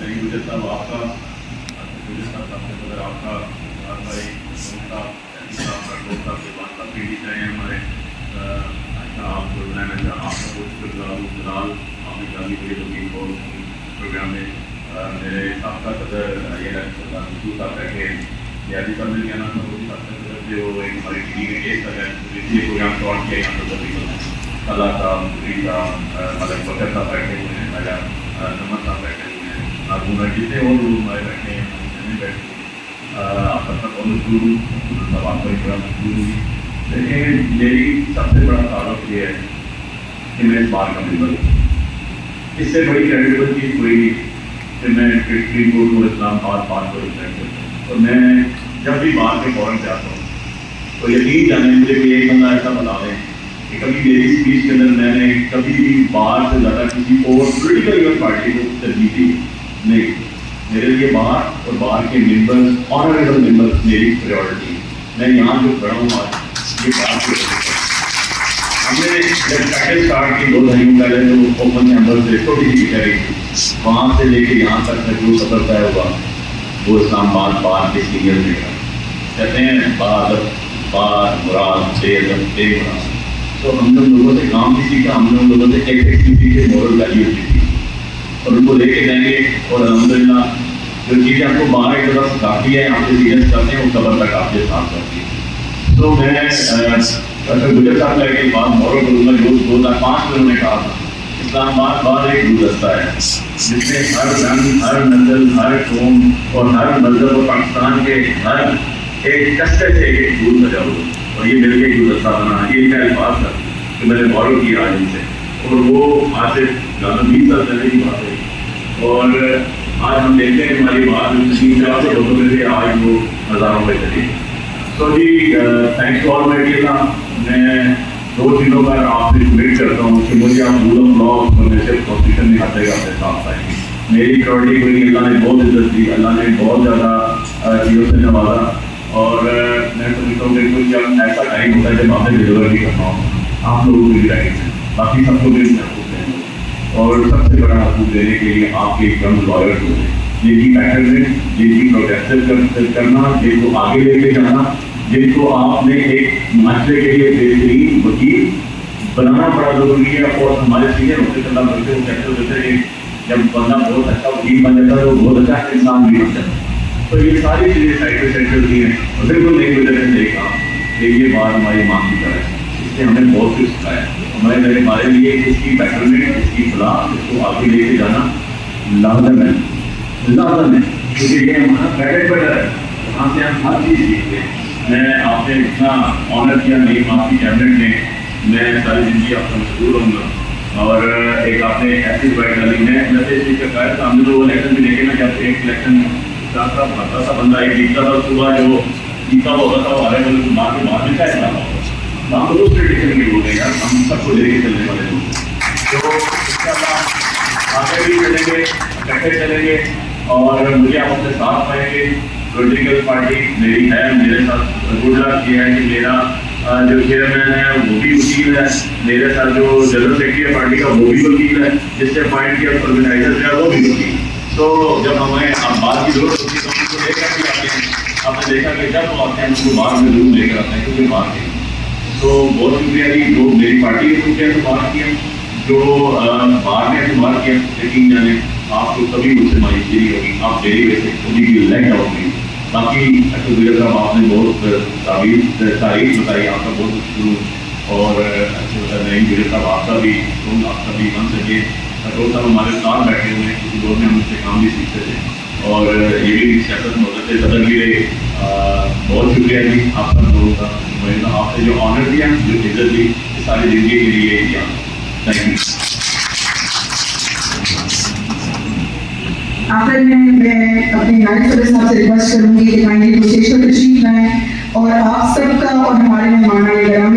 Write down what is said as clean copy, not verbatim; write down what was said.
گجر صاحب آپ کا گجر صاحب آپ کا بھائی دوست صاحب کا دوست صاحب کے بعد پی ڈی چاہے ہمارے آپ کو بنانا چاہا آپ کا بہت جلال آپ نے گالی کوئی لوگی بہت پروگرام میں میرے سابقہ صدر یہ مسعود صاحب بیٹھے یادی صاحب نے کہنا تھا وہ بھی سابقہ صدر تھے وہ ایک ہماری ٹی وی میں کیس کر رہے ہیں اس لیے پروگرام شارٹ کیا یہاں پر تقریباً اللہ صاحب مدری صاحب ملک بکر صاحب بیٹھے ہوئے ہیں راجا نمت صاحب بیٹھے ہوئے ہیں نارگونا جتنے اور لوگ ہمارے بیٹھے ہیں ہم بیٹھے ہوئے آپ کا سب بہت مشہور سب آپ کا ایک بڑا مشہور ہوئی لیکن میری سب سے بڑا تعلق یہ ہے کہ میں اس بار کا ممبر ہوں. اس سے بڑی کریڈیبل چیز کوئی نہیں کہ میں سپریم کورٹ کو اسلام آباد بات کو ریپرزینٹ کرتا ہوں. اور میں جب بھی بات کے فورم پہ آتا ہوں تو یقین جانے مجھے کوئی ایک بندہ ایسا بتا دیں کہ کبھی میری اسپیچ کے اندر میں نے کبھی بھی بار سے زیادہ کسی اور پولیٹیکل ایون پارٹی کو ترجیح دی نہیں. میرے لیے بار اور بار کے ممبرس آنریبل ممبرس میری پریورٹی. میں یہاں جو کھڑا ہوں آج یہ بات کی ہم نے جب پریکٹس اسٹارٹ کی 2 دہائیوں پہلے جو اوپن چیمبر سے چھوٹی سی کہہ رہی تھی وہاں سے لے کے یہاں تک کا جو سفر طے ہوا وہ اسلام آباد بار کے سینئر میں کہتے ہیں بہادر بار مراد بے ادب بے مراد. تو ہم نے ان لوگوں سے کام بھی سیکھا ہم نے ان لوگوں سے ایک سیکھے مورل ویلیو بھی سیکھی اور ان کو لے کے جائیں گے. اور الحمدللہ جو چیزیں آپ کو باہر ایک طرف کافی ہے آپ سے سیریس کرتے ہیں وہ قبر تک آپ کے ساتھ کرتی ہے. تو میں ڈاکٹر گجر صاحب کا ایک بات مورل کروں گا جو 2005 میں انہوں نے کہا تھا اسلام آباد بعد ایک گلدستہ ہے جس میں ہر رنگ ہر نسل ہر قوم اور ہر مذہب اور پاکستان کے ہر ایک کسے سے ایک پھول سجا ہوا اور یہ مل کے گلدستہ بنا. یہ کیا الفاظ تھا کہ میں نے مورل کیا آج ان سے اور وہ آج سے 20 سال پہلے کی بات ہے. اور آج ہم دیکھتے ہیں ہماری بات 3-4 سے لوگوں میں سے آج وہ ہزاروں میں چلی. تو جی تھینکس ٹو آل مائی اللہ. میں 2 دنوں پر آپ سے امید کرتا ہوں کہ مجھے آپ رول آف لا میں صرف کانسٹیٹیوشن میں آتے گا اپنے ساتھ آئیں گے. میری پراورٹی کوئی اللہ نے بہت عزت دی اللہ نے بہت زیادہ چیزوں سے نوازا اور میں سمجھتا ہوں کہ کچھ جب ایسا ٹائم ہوتا ہے جب آپ نے ڈلیور بھی کرنا ہو آپ لوگوں کو بھی رائٹ ہے باقی سب کو بھی محفوظ دیں اور سب سے بڑا حقوق دینے کے لیے آپ کے ایک ینگ لائر ہوتے ہیں جن کی بیٹرمنٹ جن کی پروٹیکشن کرنا جن کو آگے لے کے جانا جن کو آپ نے ایک معاشرے کے لیے بہترین وکیل بنانا بڑا ضروری ہے. اور ہمارے سینئر ہوتے اللہ بڑھتے وہ کہتے ہوتے ہیں جب بندہ بہت اچھا وکیل بن جاتا ہے وہ بہت اچھا انسان بھی بن جاتا ہے. تو یہ ساری چیزیں سائڈ بائی سائڈ چلتی ہیں اور بالکل نہیں گزرنے سے دیکھا کہ یہ بات ہماری ماں کی طرح ہے. اس نے ہمیں بہت کچھ سکھایا ہمارے لیے اس کی بیٹرمنٹ اس کی فلاح اس کو آگے لے کے جانا لازم ہے کیونکہ یہ ہمارا بیٹر بیٹر ہے وہاں سے ہم ہر چیز سیکھتے ہیں. میں آپ نے اتنا آنر کیا میری ماں کی کیبنٹ میں میں ساری زندگی آپ کا مشہور ہوں گا اور ایک آپ نے ایسی بائٹ ڈالی میں ویسے اس چیز کا قائد تھا. ہم نے تو وہ الیکشن بھی دیکھے نا جب ایک الیکشن بھرتا سا بندہ ایک جیتتا تھا صبح جو جیتا ہوتا تھا وہ ہمارے ملک ماں کے بعد میں کیا تھا ہم تو اس پریڈکشن بھی بولتے ہیں ہم سب کو لے کے چلنے والے لوگ. تو ان شاء اللہ آگے بھی چلیں گے اکٹھے چلیں گے اور مجھے آپ اپنے ساتھ پائیں گے. پولیٹیکل پارٹی میری ہے میرے ساتھ گڈ لک یہ ہے کہ میرا جو چیئرمین ہے وہ بھی وکیل ہے میرے ساتھ جو جنرل سیکرٹری ہے پارٹی کا وہ بھی وکیل ہے جس سے اپوائنٹ کیا آرگنائزر ہے وہ بھی وکیل. تو جب ہمیں بات کی ضرورت ہوتی ہے تو ہم کو لے کر بھی آتے ہیں. آپ نے دیکھا کہ جب وہ آتے ہیں ہم کو بعد میں ضرور لے کر آتے ہیں کیونکہ بات کی. تو بہت شکریہ جی جو میری پارٹی نے شکریہ سے بات کیا جو باہر نے بات کیا. یقین جانے آپ کو کبھی مجھ سے مایوسی نہیں ہوگی آپ میری وجہ سے کبھی بھی لیٹ آؤٹ نہیں. باقی ڈاکٹر گجر صاحب آپ نے بہت تعریف بتائی آپ کا بہت شکر اور نہیں گجر صاحب آپ کا بھی من سکے ڈاکٹر صاحب ہمارے ساتھ بیٹھے ہوئے ہیں کسی دور میں ہم اس سے کام بھی سیکھتے تھے اور یہ بھی سیاست میں ہوتے تھے صدر بھی رہے. بہت شکریہ جی آپ سب لوگوں کا آپ نے جو آنر دیا جو عزت دی ساری زندگی کے لیے دیا. Thank you. آخر میں اپنے نائب صدر صاحب سے ریکویسٹ کروں گی کہ کائنڈلی تشریف لائیں اور آپ سب کا اور ہمارے مہمان